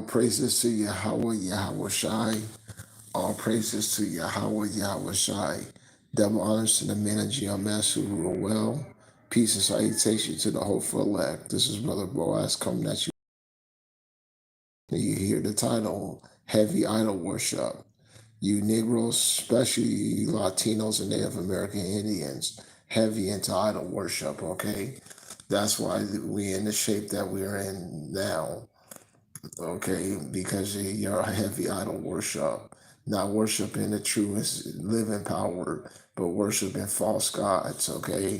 praises to Yahweh, Yahweh Shai. All praises to Yahweh, Yahweh Shai. Double honors to the men of GMS who rule well. Peace and salutation to the hopeful elect. This is Brother Boaz coming at you. You hear the title, Heavy Idol Worship. You Negroes, especially Latinos and Native American Indians, heavy into idol worship, okay? That's why we're in the shape that we're in now, okay? Because you're a heavy idol worship, not worshiping the true living power, but worshiping false gods, okay?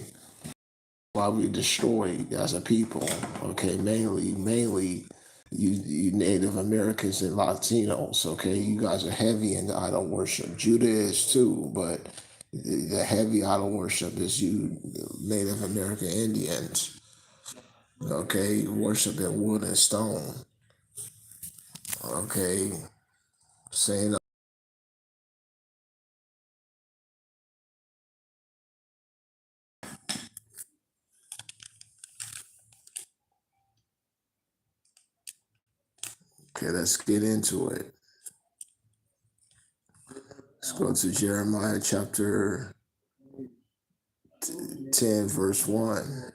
Why we destroyed as a people, okay? Mainly you Native Americans and Latinos, okay? You guys are heavy in the idol worship. Judah is too, but the heavy idol worship is you Native American Indians, okay? Worshiping wood and stone, okay? Saying, okay, let's get into it. Let's go to Jeremiah chapter 10, verse 1.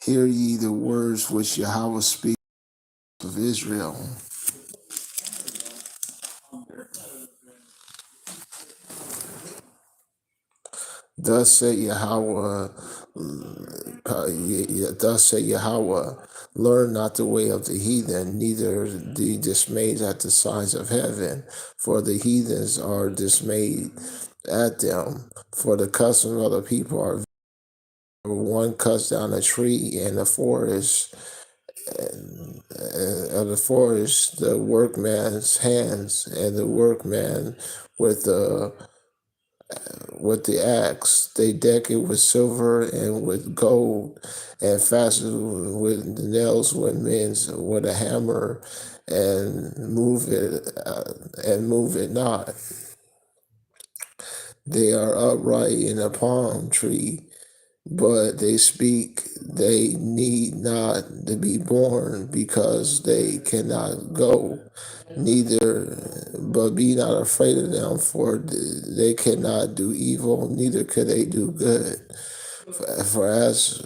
Hear ye the words which Yahweh speaks of Israel. Thus said Yahweh, learn not the way of the heathen, neither be dismayed at the signs of heaven, for the heathens are dismayed at them, for the customs of the people are one cuts down a tree in the forest, and the forest, the workman's hands, and the workman with the axe. They deck it with silver and with gold, and fasten with the nails with men's with a hammer, and move it not. They are upright in a palm tree, but they speak, they need not to be born, because they cannot go, neither, but be not afraid of them, for they cannot do evil, neither could they do good. For as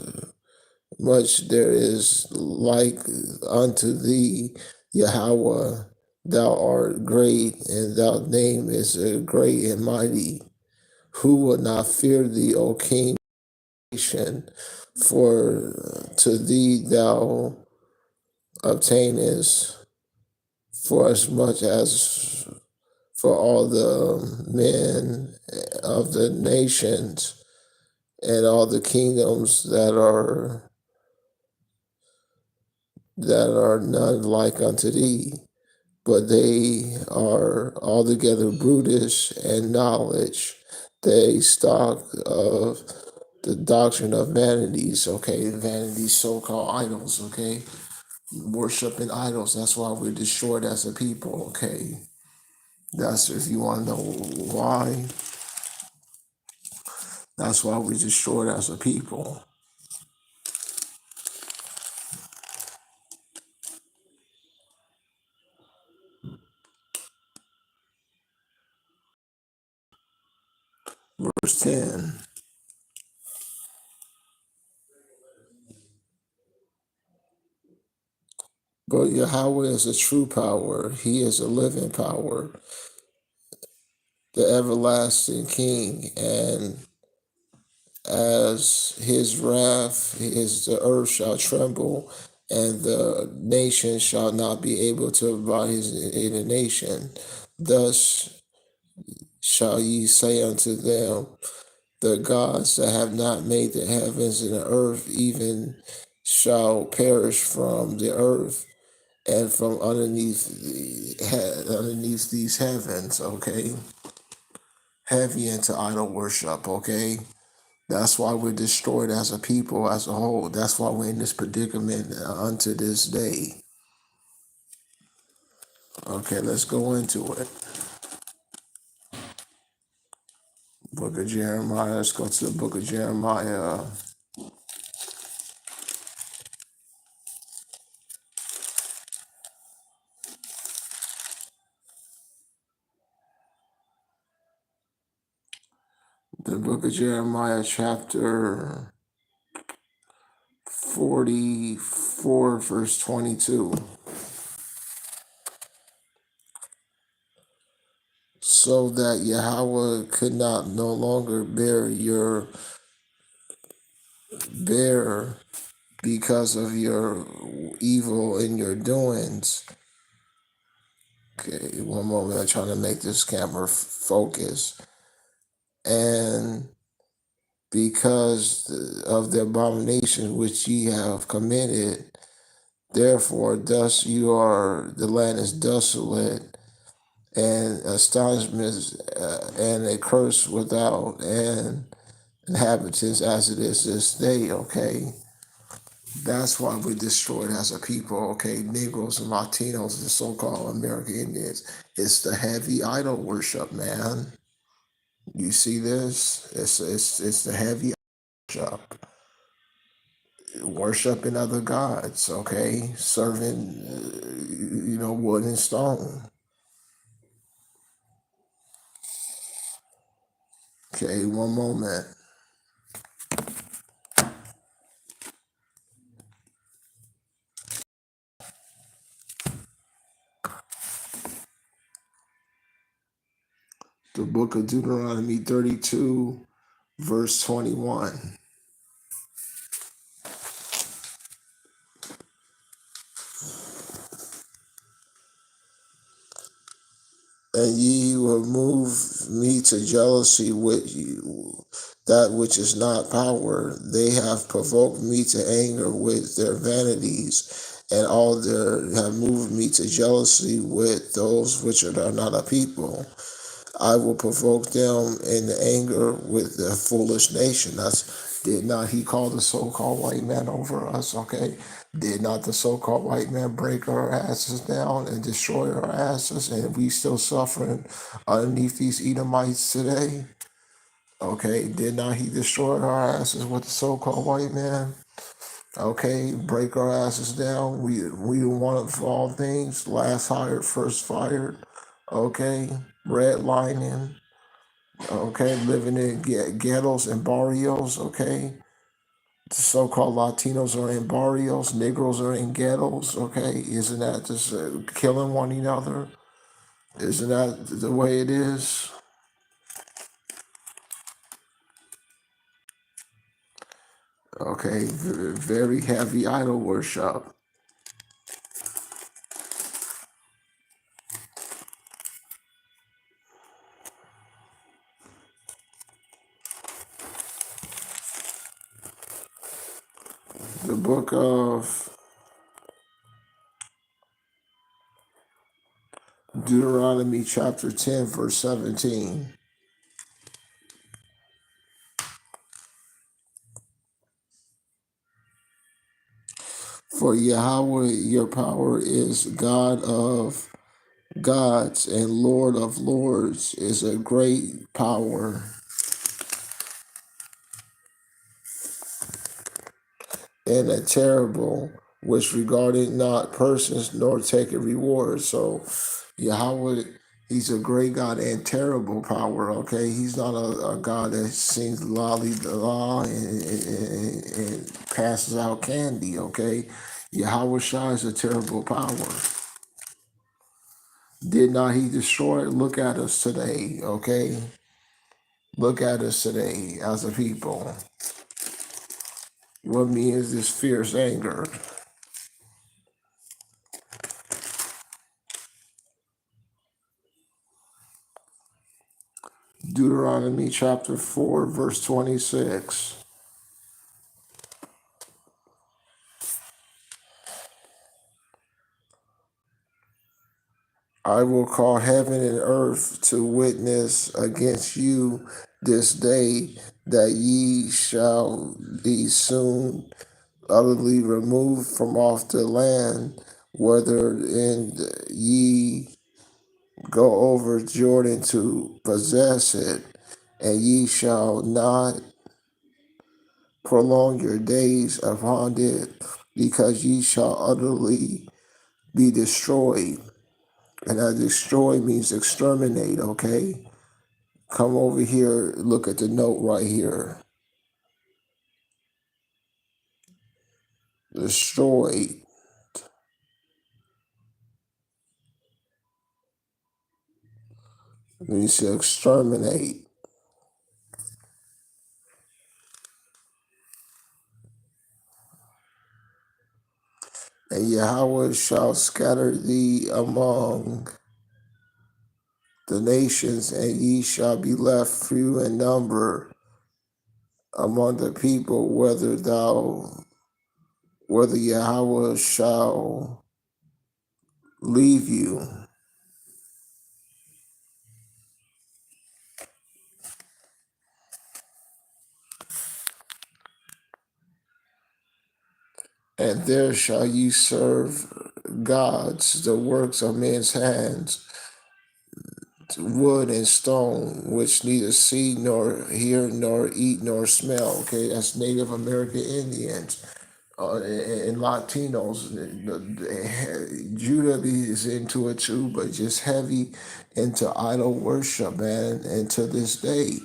much there is like unto thee, Yahweh, thou art great, and thy name is great and mighty. Who will not fear thee, O King? For to thee thou obtainest, for as much as for all the men of the nations and all the kingdoms that are none like unto thee, but they are altogether brutish and knowledge. They stock of the doctrine of vanities, okay? Vanities, so-called idols, okay? Worshiping idols. That's why we're destroyed as a people, okay? That's, if you want to know why, that's why we're destroyed as a people. Verse 10. But Yahweh is a true power. He is a living power, the everlasting King, and as his wrath is, the earth shall tremble, and the nation shall not be able to abide his indignation. Thus shall ye say unto them, the gods that have not made the heavens and the earth even shall perish from the earth and from underneath these heavens, okay? Heavy into idol worship, okay? That's why we're destroyed as a people, as a whole. That's why we're in this predicament unto this day. Okay, let's go into it. Book of Jeremiah. Let's go to the book of Jeremiah. The book of Jeremiah, chapter 44, verse 22. So that Yahweh could not no longer bear because of your evil and your doings. Okay, one moment. I'm trying to make this camera focus. And because of the abomination which ye have committed, therefore thus the land is desolate, and astonishment and a curse without, and inhabitants as it is this day. Okay, that's why we're destroyed as a people. Okay, Negroes and Latinos and so-called American Indians. It's the heavy idol worship, man. You see this? It's the heavy worship, worshiping other gods. Okay, serving wood and stone. Okay, one moment. The book of Deuteronomy 32, verse 21. And ye will move me to jealousy with you, that which is not power. They have provoked me to anger with their vanities, and all have moved me to jealousy with those which are not a people. I will provoke them in anger with the foolish nation. Did not he call the so-called white man over us? Okay. Did not the so-called white man break our asses down and destroy our asses, and we still suffering underneath these Edomites today? Okay. Did not he destroy our asses with the so-called white man? Okay, break our asses down. We want for all things. Last hired, first fired. Okay, redlining. Okay, living in ghettos and barrios. Okay, the so-called Latinos are in barrios. Negroes are in ghettos. Okay, isn't that just killing one another? Isn't that the way it is? Okay, very heavy idol worship. The book of Deuteronomy chapter 10, verse 17. For Yahweh, your power is God of gods and Lord of lords, is a great power and a terrible, which regarded not persons nor taketh reward. So Yahweh, he's a great God and terrible power. Okay, he's not a God that sings lolly the law and passes out candy. Okay, Yahweh Shai is a terrible power. Did not he destroy it? Look at us today. Okay, look at us today as a people. What means this fierce anger? Deuteronomy chapter 4, verse 26. I will call heaven and earth to witness against you this day, that ye shall be soon utterly removed from off the land, whether in ye go over Jordan to possess it, and ye shall not prolong your days upon it, because ye shall utterly be destroyed. And destroy means exterminate, okay? Come over here, look at the note right here. Destroyed. Means to exterminate. And Yahweh shall scatter thee among the nations, and ye shall be left few in number among the people, whether Yahweh shall leave you. And there shall ye serve gods, the works of men's hands, wood and stone, which neither see nor hear nor eat nor smell. Okay, that's Native American Indians. And Latinos, Judah is into it too, but just heavy into idol worship, man. And to this day,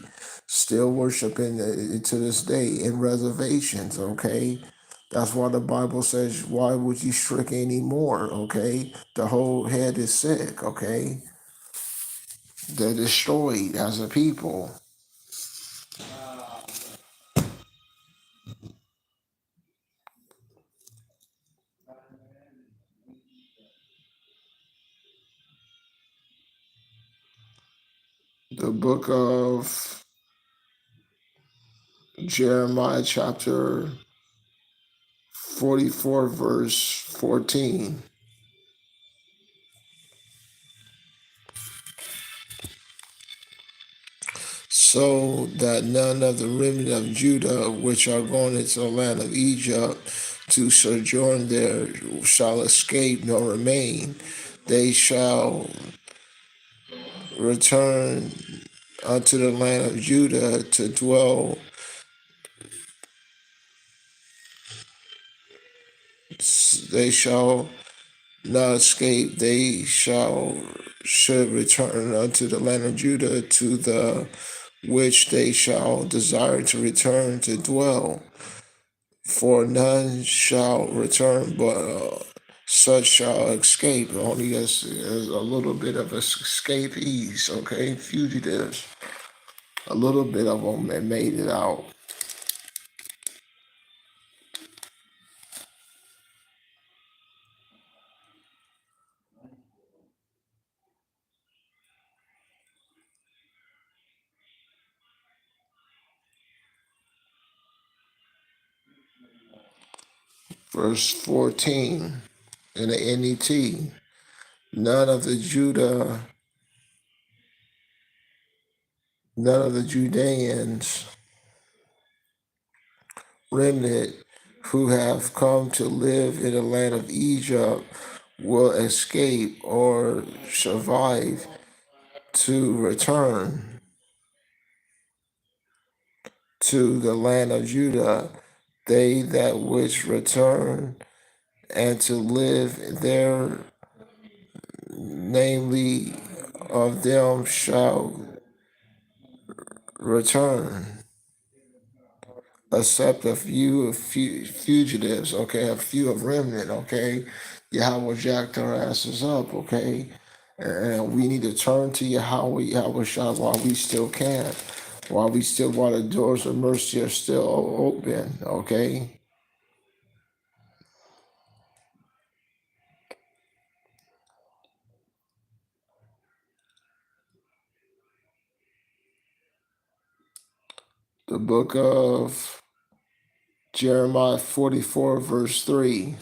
still worshiping to this day in reservations, okay? That's why the Bible says, why would you shirk anymore, okay? The whole head is sick, okay? They're destroyed as a people. The book of Jeremiah, chapter 44, verse 14. So that none of the remnant of Judah, which are gone into the land of Egypt to sojourn there, shall escape nor remain. They shall return unto the land of Judah to dwell. They shall not escape. They should return unto the land of Judah, to the which they shall desire to return to dwell. For none shall return, but such shall escape. Only as a little bit of escapees, okay, fugitives. A little bit of them made it out. Verse 14 in the NET. None of the Judeans remnant who have come to live in the land of Egypt will escape or survive to return to the land of Judah. They that which return and to live there, namely of them shall return, except a few fugitives, okay, a few of remnant, okay. Yahweh jacked our asses up, okay. And we need to turn to Yahweh Shah while we still can, while the doors of mercy are still open, okay. The book of Jeremiah 44, verse 3.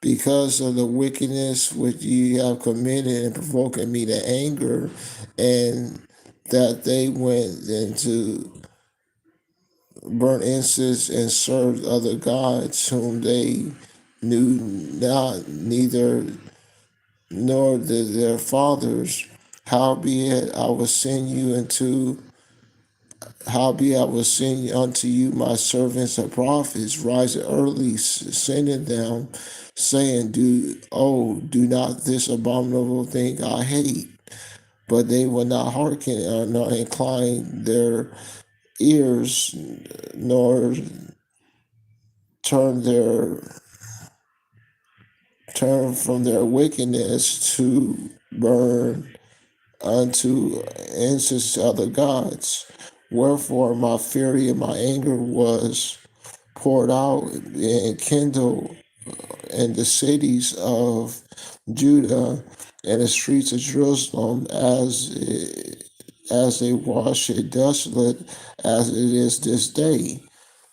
Because of the wickedness which ye have committed and provoking me to anger, and that they went into burnt incense and served other gods whom they knew not, neither nor did their fathers. Howbeit I will send you into Howbeit I will send unto you my servants and prophets, rising early, sending them, saying, do not this abominable thing I hate. But they will not hearken, nor incline their ears, nor turn turn from their wickedness to burn unto incense to other gods. Wherefore my fury and my anger was poured out and kindled in the cities of Judah and the streets of Jerusalem as they wash it desolate as it is this day.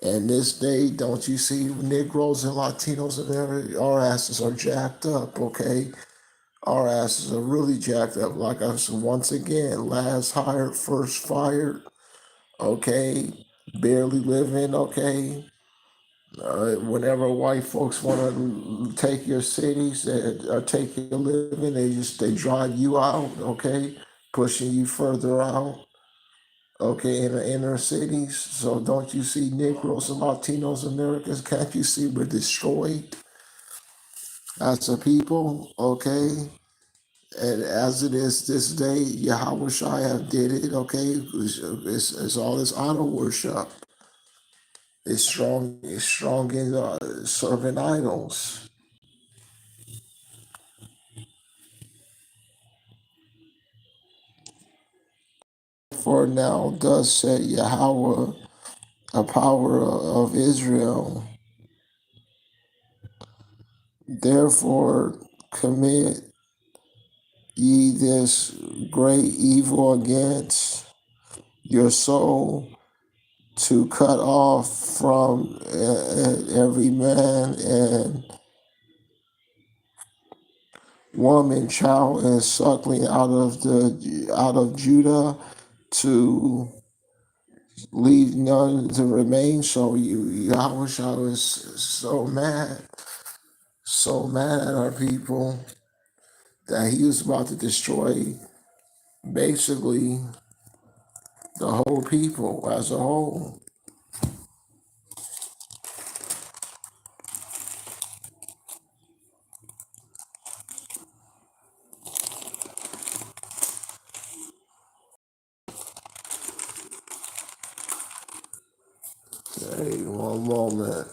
And this day, don't you see Negroes and Latinos in there? Our asses are jacked up, okay? Our asses are really jacked up. Like I said, once again, last hired, first fired, okay? Barely living, okay? Whenever white folks want to take your cities, take your living, they drive you out, okay? Pushing you further out, okay, in the inner cities. So don't you see Negroes and Latinos, Americans? Can't you see we're destroyed as a people, okay? And as it is this day, Yahweh Shai have did it, okay? It's all this idol worship. It's strong in serving idols. For now, thus said Yahweh, a power of Israel, therefore commit ye this great evil against your soul, to cut off from every man and woman, child, and suckling out of Judah, to leave none to remain. So Yahweh was so mad at our people that he was about to destroy basically the whole people as a whole. Hey, one moment.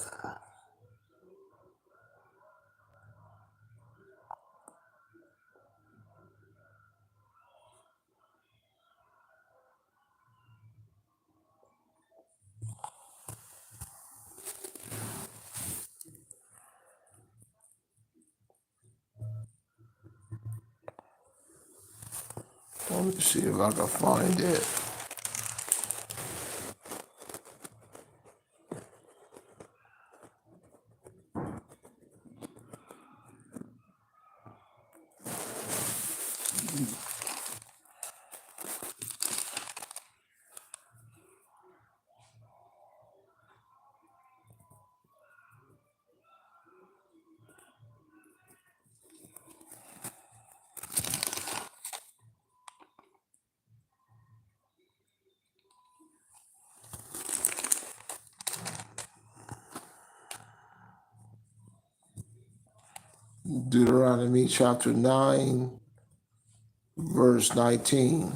Let me see if I can find it. Deuteronomy chapter 9, verse 19.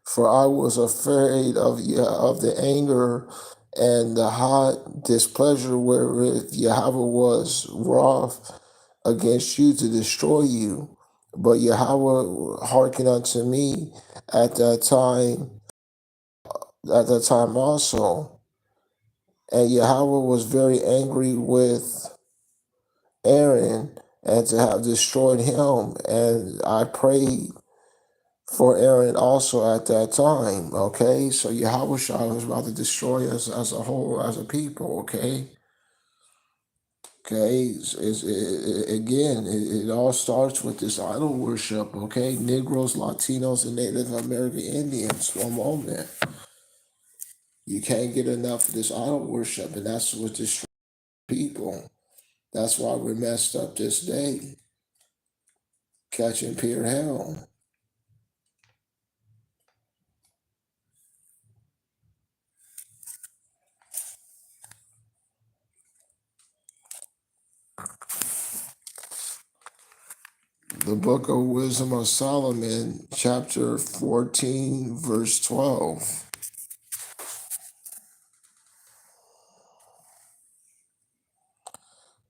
For I was afraid of the anger and the hot displeasure wherewith Yahweh was wroth against you to destroy you. But Yahweh hearkened unto me at that time also. And Yahweh was very angry with Aaron and to have destroyed him. And I prayed for Aaron also at that time, okay? So Yahweh Shai was about to destroy us as a whole, as a people, okay? Okay, again, it all starts with this idol worship, okay? Negroes, Latinos, and Native American Indians. One moment. You can't get enough of this idol worship, and that's what this people. That's why we're messed up this day, catching pure hell. The book of Wisdom of Solomon, chapter 14, verse 12.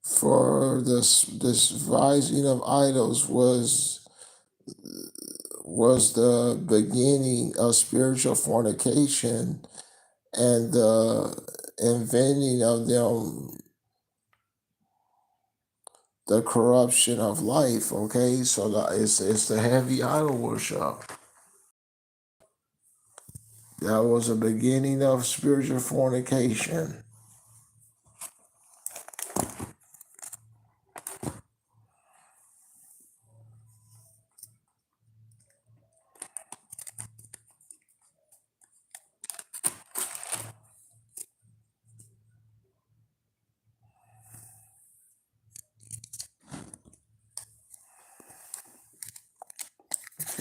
For this rising of idols was the beginning of spiritual fornication, and the inventing of them the corruption of life. Okay, so it's the heavy idol worship. That was the beginning of spiritual fornication.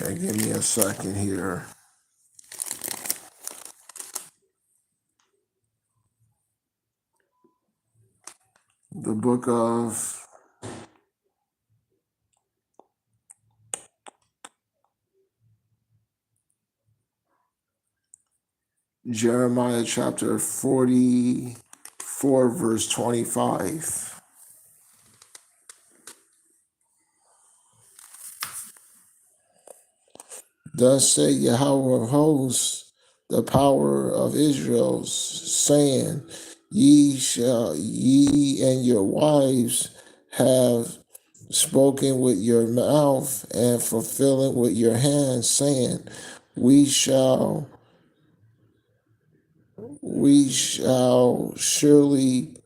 Okay, give me a second here. The book of Jeremiah, chapter 44, verse 25. Thus say Yahweh of hosts, the power of Israel, saying, ye and your wives have spoken with your mouth and fulfilling with your hands, saying, we shall surely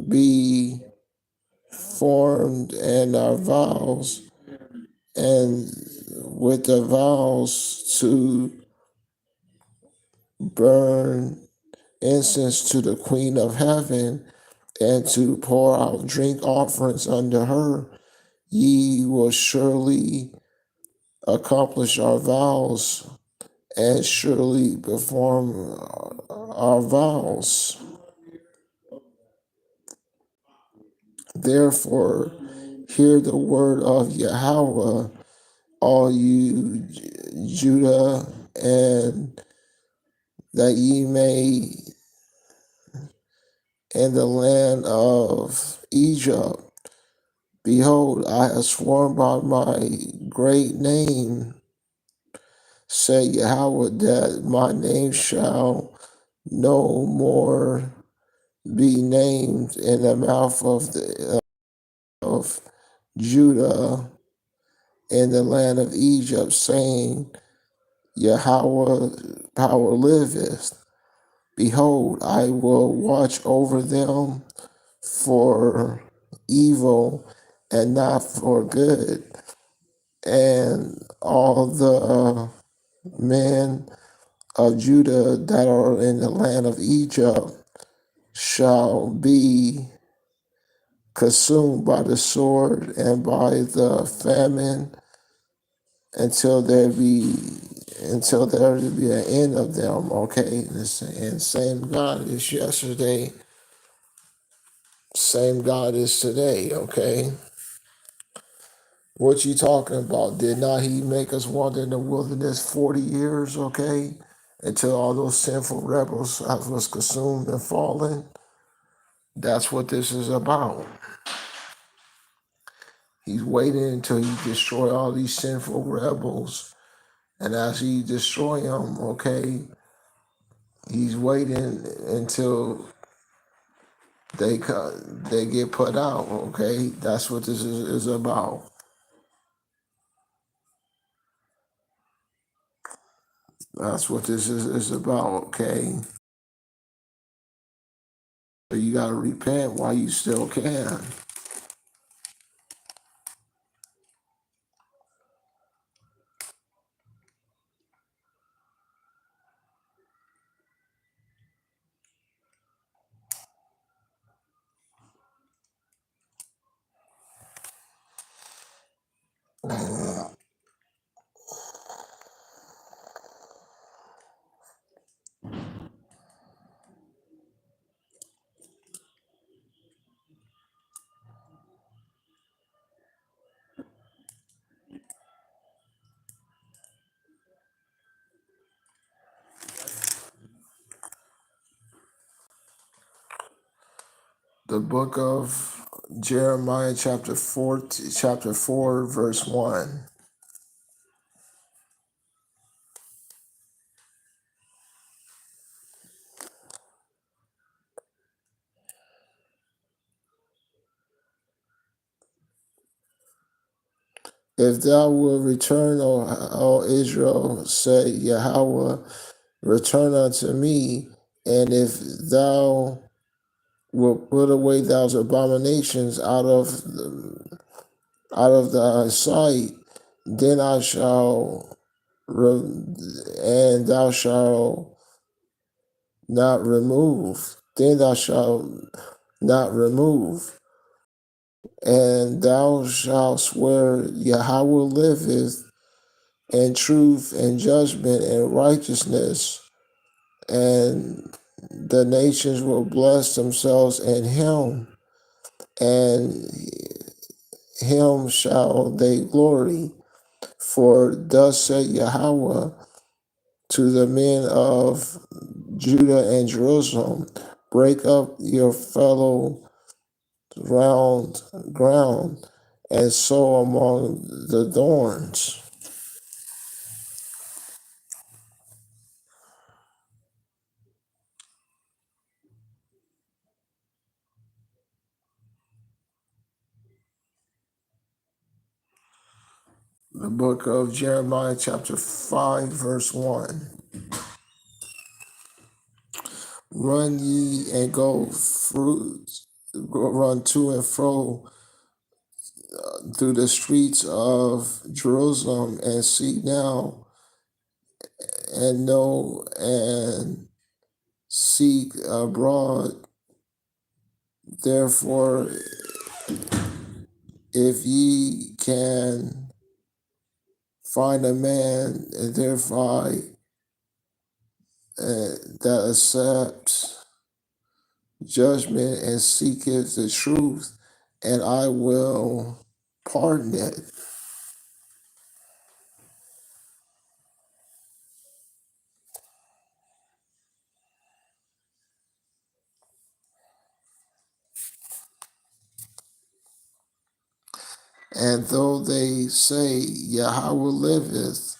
be formed, and our vows, and with the vows to burn incense to the Queen of Heaven, and to pour out drink offerings unto her, ye will surely accomplish our vows and surely perform our vows. Therefore, hear the word of Yahweh, all you Judah, and that ye may in the land of Egypt. Behold, I have sworn by my great name, say Yahweh, that my name shall no more be named in the mouth of Judah in the land of Egypt, saying, Yahweh power liveth. Behold, I will watch over them for evil and not for good. And all the men of Judah that are in the land of Egypt shall be consumed by the sword and by the famine until there be an end of them. Okay, and same God is yesterday, same God is today. Okay, what you talking about? Did not He make us wander in the wilderness 40 years? Okay, until all those sinful rebels was consumed and fallen. That's what this is about. He's waiting until He destroy all these sinful rebels, and as He destroy them, okay, He's waiting until they get put out. Okay, that's what this is about. That's what this is about. Okay, so you gotta repent while you still can. The book of Jeremiah, chapter 4, verse 1. If thou wilt return, O Israel, say Yahweh, return unto me, and if thou wilt put away those abominations out of thy sight, then I shall, and thou shalt not remove. Then thou shalt not remove, and thou shalt swear, Yahweh liveth, and truth and judgment and righteousness, and the nations will bless themselves in him, and him shall they glory. For thus said Yahweh to the men of Judah and Jerusalem, break up your fellow round ground and sow among the thorns. The book of Jeremiah, chapter 5, verse 1. Run ye and run to and fro through the streets of Jerusalem, and seek now and know and seek abroad. Therefore, if ye can find a man, and thereby that accepts judgment and seeketh the truth, and I will pardon it. And though they say, Yahweh liveth,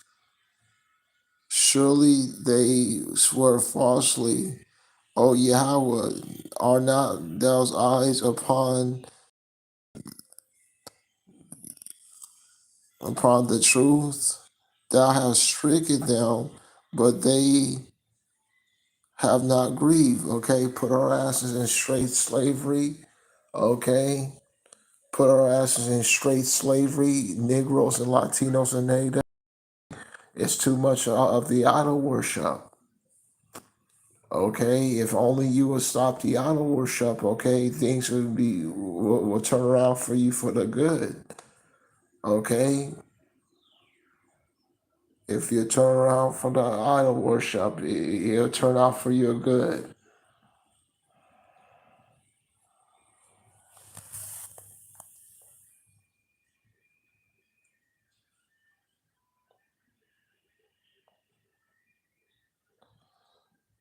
surely they swear falsely. O Yahweh, are not those eyes upon the truth? Thou hast stricken them, but they have not grieved. Okay, put our asses in straight slavery. Okay, put our asses in straight slavery. Negroes and Latinos and Native. It's too much of the idol worship. Okay, if only you would stop the idol worship, okay, things will turn around for you for the good. Okay, if you turn around from the idol worship, it'll turn out for your good.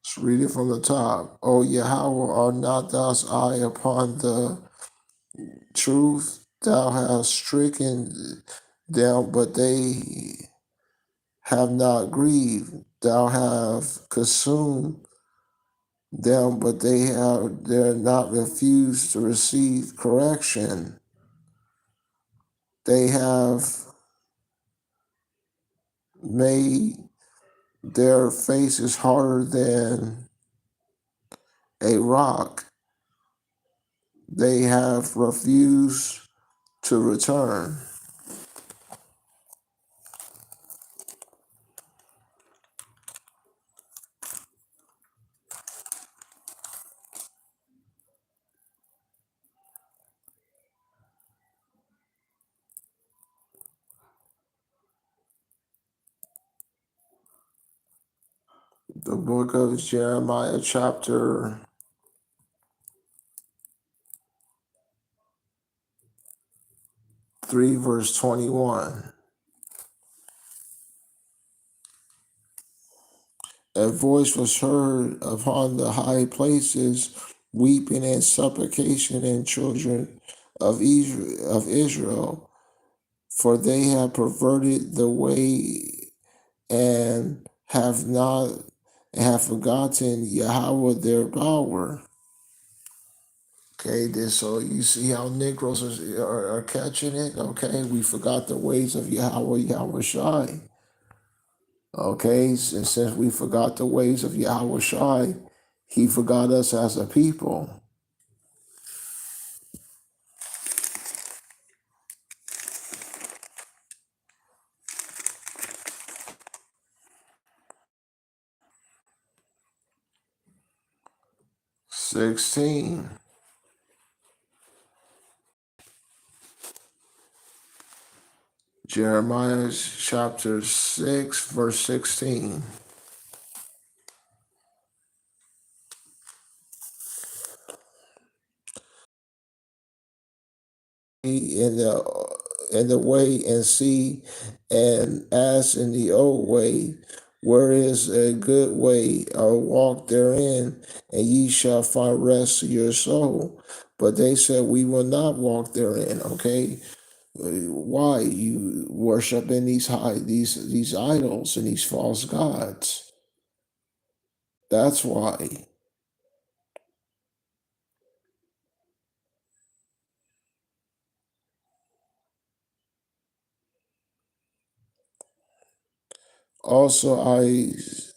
Let's read it from the top. O Yahweh, are not thou's eye upon the truth? Thou hast stricken them, but they have not grieved. Thou have consumed them, but they're not refused to receive correction. They have made their faces harder than a rock. They have refused to return. The book of Jeremiah, chapter 3, verse 21. A voice was heard upon the high places, weeping and supplication in children of Israel, for they have perverted the way and have forgotten Yahweh their power. Okay, so you see how Negroes are catching it. Okay, we forgot the ways of Yahweh Shai. Okay, and since we forgot the ways of Yahweh Shai, he forgot us as a people. (16) Jeremiah chapter 6, verse 16. In the way and see, and ask in the old way, where is a good way, or walk therein, and ye shall find rest to your soul. But they said, we will not walk therein. Okay, why you worshiping these idols and these false gods? That's why. Also, I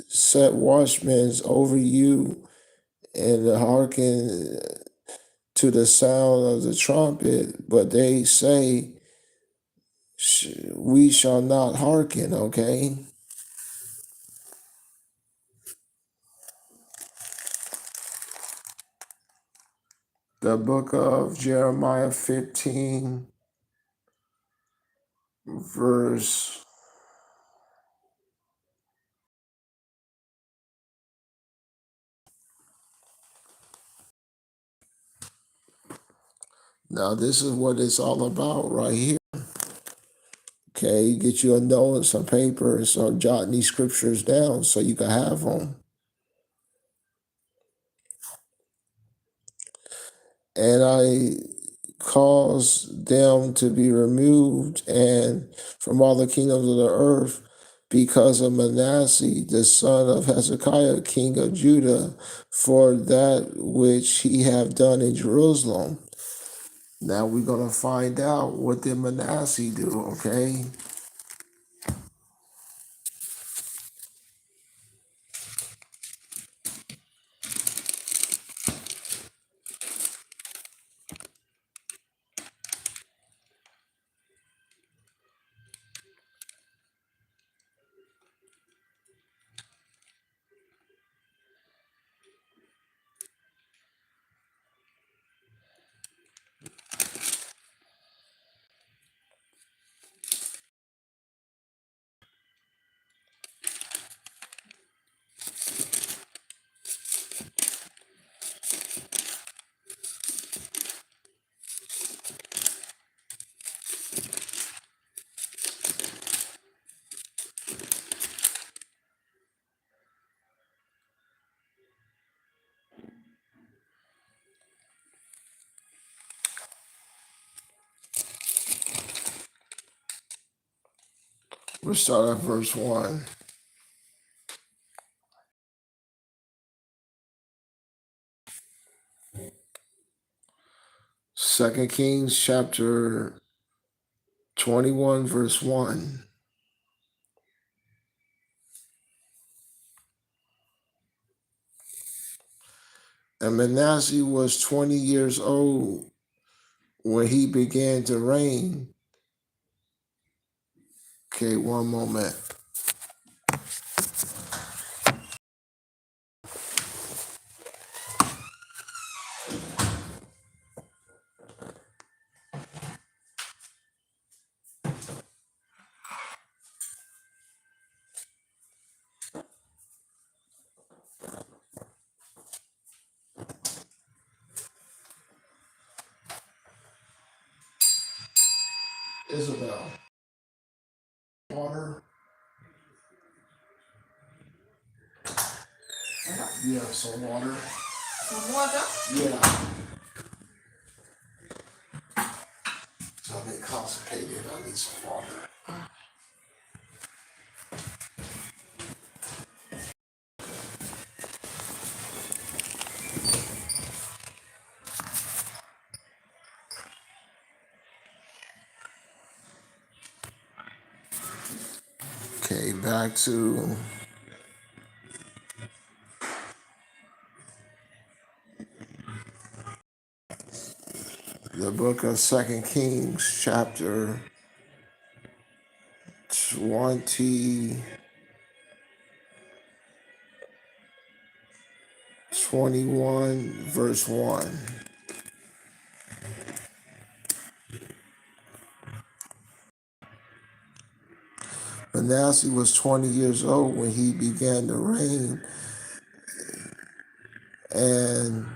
set watchmen over you and hearken to the sound of the trumpet, but they say, we shall not hearken. Okay. The book of Jeremiah 15, verse. Now, this is what it's all about right here. Okay, get you a note and some paper and start jotting these scriptures down so you can have them. And I caused them to be removed and from all the kingdoms of the earth because of Manasseh, the son of Hezekiah, king of Judah, for that which he have done in Jerusalem. Now we're going to find out what did Manasseh do, okay? We'll start at verse 1. 2 Kings chapter 21, verse 1. And Manasseh was 20 years old when he began to reign. Okay, one moment. Isabel. Water? Yeah, some water. Some water? Yeah. So I've been constipated. I need some water. Okay, back to the book of Second Kings, chapter 20, 21, verse 1. Manasseh was 20 years old when he began to reign, and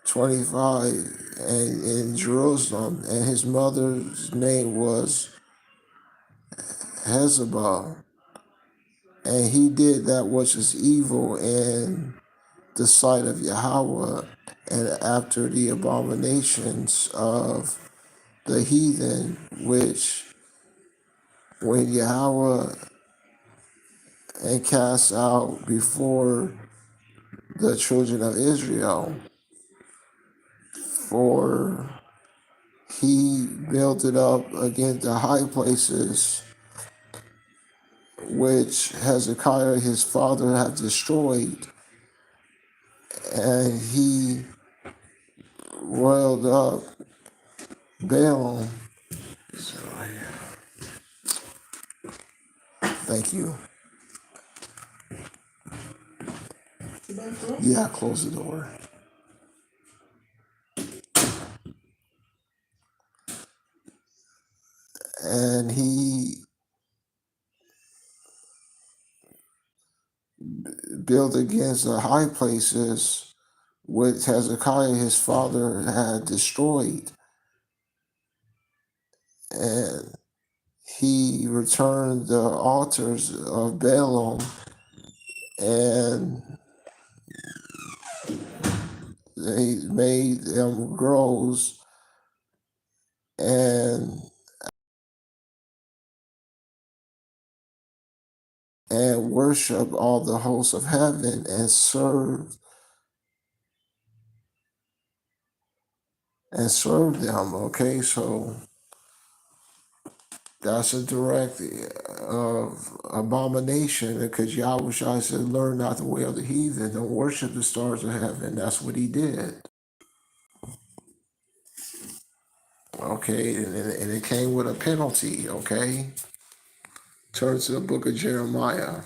25 and in Jerusalem, and his mother's name was Hezabah. And he did that which is evil in the sight of Yahweh, and after the abominations of the heathen, which when Yahweh and cast out before the children of Israel, for he built it up against the high places which Hezekiah his father had destroyed, and he roiled up Balaam. Thank you. Yeah, close the door. And he built against the high places which Hezekiah his father had destroyed. And he returned the altars of Balaam, and they made them groves and worship all the hosts of heaven and serve them. Okay, so that's a direct of abomination, because Yahweh Shai said, learn not the way of the heathen, don't worship the stars of heaven. That's what he did. Okay, and it came with a penalty. Okay, turn to the book of Jeremiah.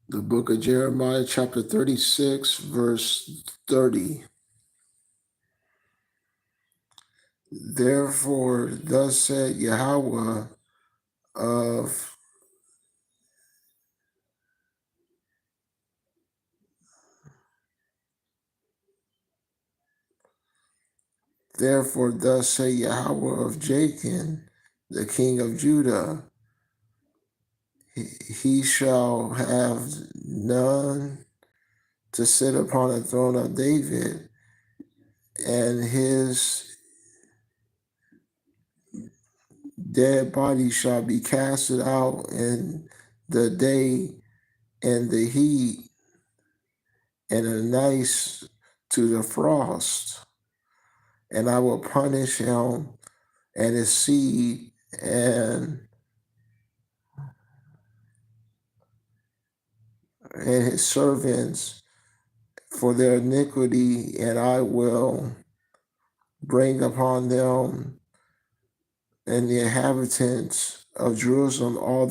The book of Jeremiah, chapter 36, verse 30. Therefore, thus said Yahweh of Therefore, thus say Yahweh of Jacob, the king of Judah, he shall have none to sit upon the throne of David, and his dead body shall be casted out in the day and the heat, and a nice to the frost. And I will punish him and his seed and his servants for their iniquity, and I will bring upon them and the inhabitants of Jerusalem all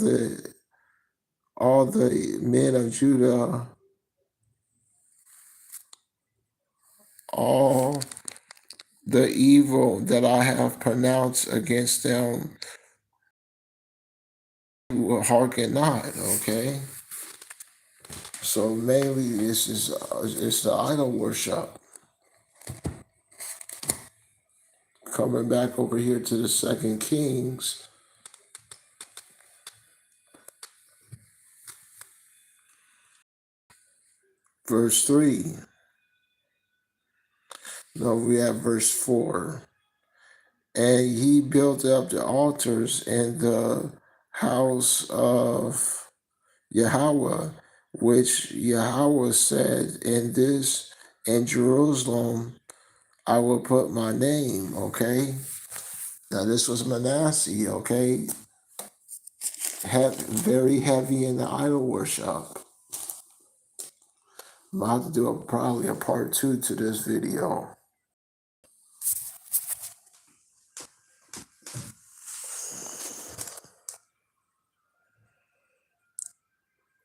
the men of Judah, all the evil that I have pronounced against them will hearken not. Okay, so mainly it's the idol worship. Coming back over here to the Second Kings, verse 3. No, we have verse 4. And he built up the altars in the house of Yahweh, which Yahweh said, in Jerusalem I will put my name. Okay. Now this was Manasseh, okay? Very heavy in the idol worship. I'm about to do probably a part 2 to this video.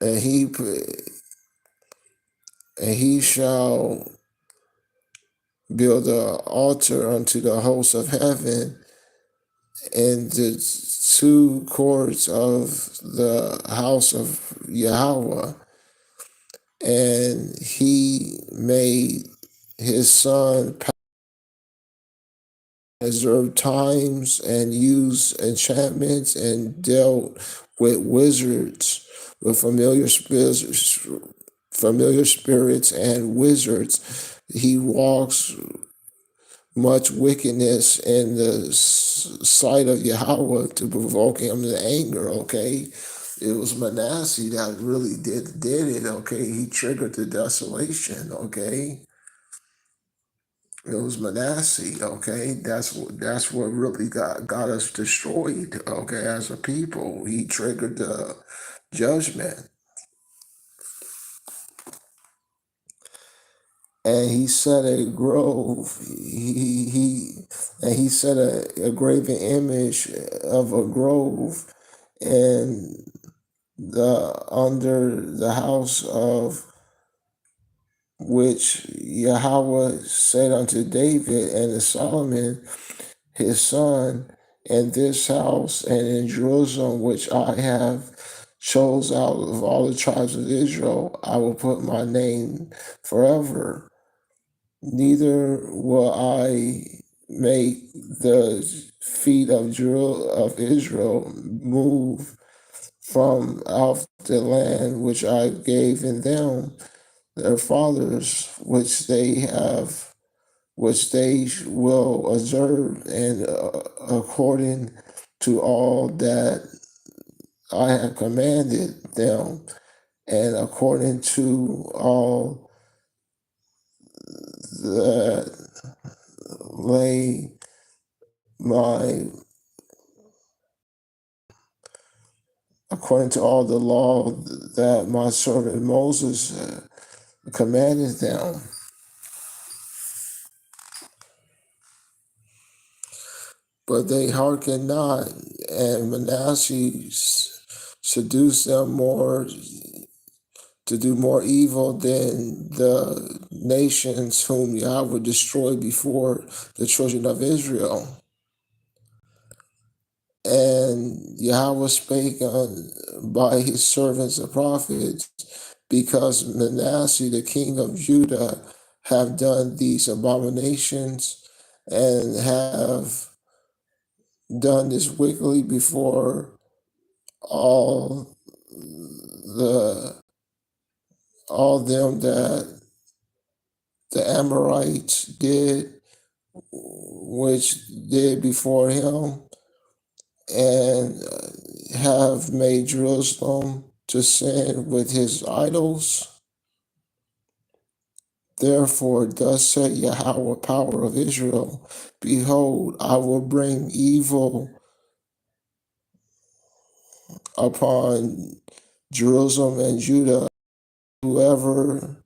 And he shall build an altar unto the host of heaven in the 2 courts of the house of Yahweh. And he made his son observe times and use enchantments and dealt with wizards, with familiar spirits and wizards. He walks much wickedness in the sight of Yahweh to provoke him to anger. Okay, it was Manasseh that really did it. Okay, he triggered the desolation. Okay, it was Manasseh. Okay, that's what really got us destroyed. Okay, as a people, he triggered the judgment. And he set a grove. He set a graven image of a grove and under the house of which Yahweh said unto David and to Solomon his son, in this house and in Jerusalem which I have chose out of all the tribes of Israel, I will put my name forever. Neither will I make the feet of Israel move from out the land which I gave in them their fathers, which they will observe, and according to all that I have commanded them, and according to all that lay my according to all the law that my servant Moses commanded them. But they hearkened not, and Manasseh seduced them more to do more evil than the nations whom Yahweh destroyed before the children of Israel. And Yahweh spake by his servants the prophets, because Manasseh the king of Judah have done these abominations and have done this wickedly before all them that the Amorites did, which did before him, and have made Jerusalem to sin with his idols. Therefore, thus said Yahweh, power of Israel, behold, I will bring evil upon Jerusalem and Judah, whoever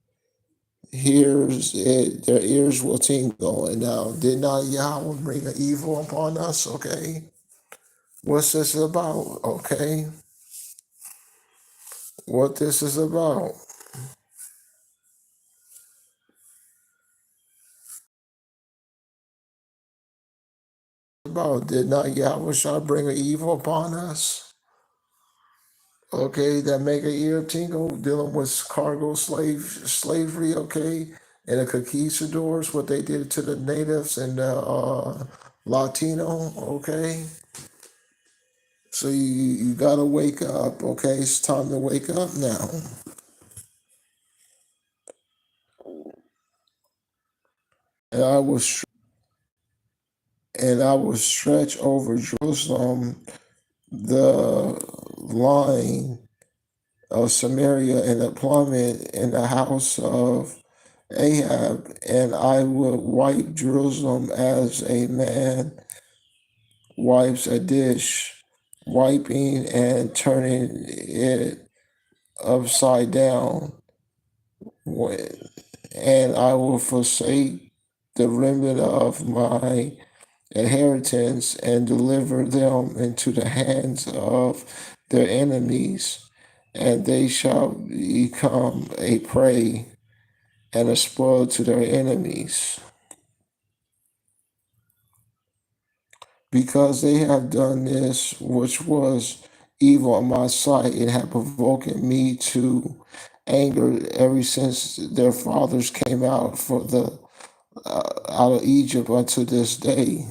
hears it, their ears will tingle. And now, did not Yahweh bring an evil upon us? Okay. What's this about? Okay. What this is about? Did not Yahweh shall bring an evil upon us? Okay, that make an ear tingle, dealing with cargo slavery, okay, and the conquistadors, what they did to the natives and the Latino, okay. So you gotta wake up, okay. It's time to wake up now. And I will stretch over Jerusalem the line of Samaria and the plummet in the house of Ahab, and I will wipe Jerusalem as a man wipes a dish, wiping and turning it upside down. And I will forsake the remnant of my inheritance and deliver them into the hands of their enemies, and they shall become a prey and a spoil to their enemies. Because they have done this, which was evil in my sight, it had provoked me to anger ever since their fathers came out out of Egypt unto this day.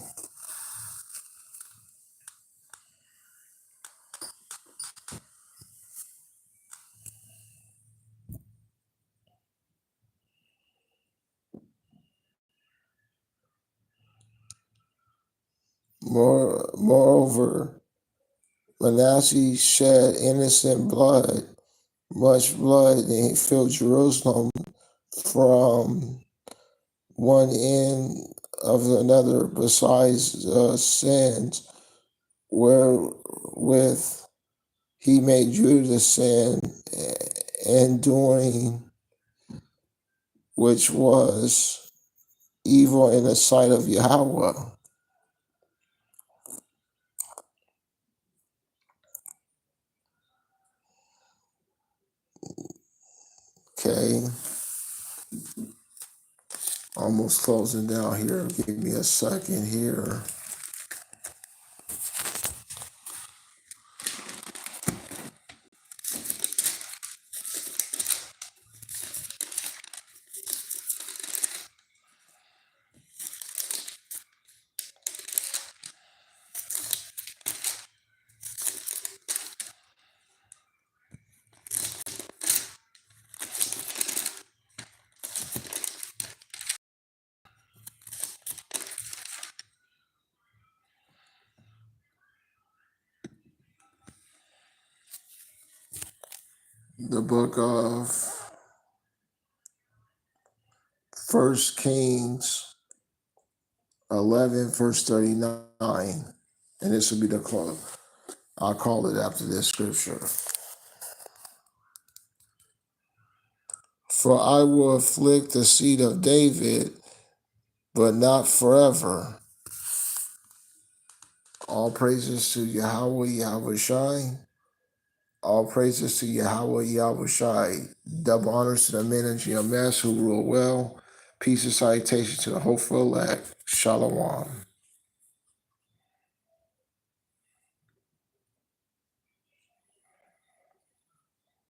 Moreover, Manasseh shed innocent blood, much blood, and he filled Jerusalem from one end of another, besides sins wherewith he made Judah sin, and doing which was evil in the sight of Yahweh. Okay, almost closing down here. Give me a second here. The book of First Kings 11, verse 39. And this will be the close. I'll call it after this scripture. For I will afflict the seed of David, but not forever. All praises to Yahweh, Yahweh Shai. All praises to Yahweh, Yahweh Shai. Double honors to the men of GMS who rule well. Peace and salutation to the hopeful elect. Shalom.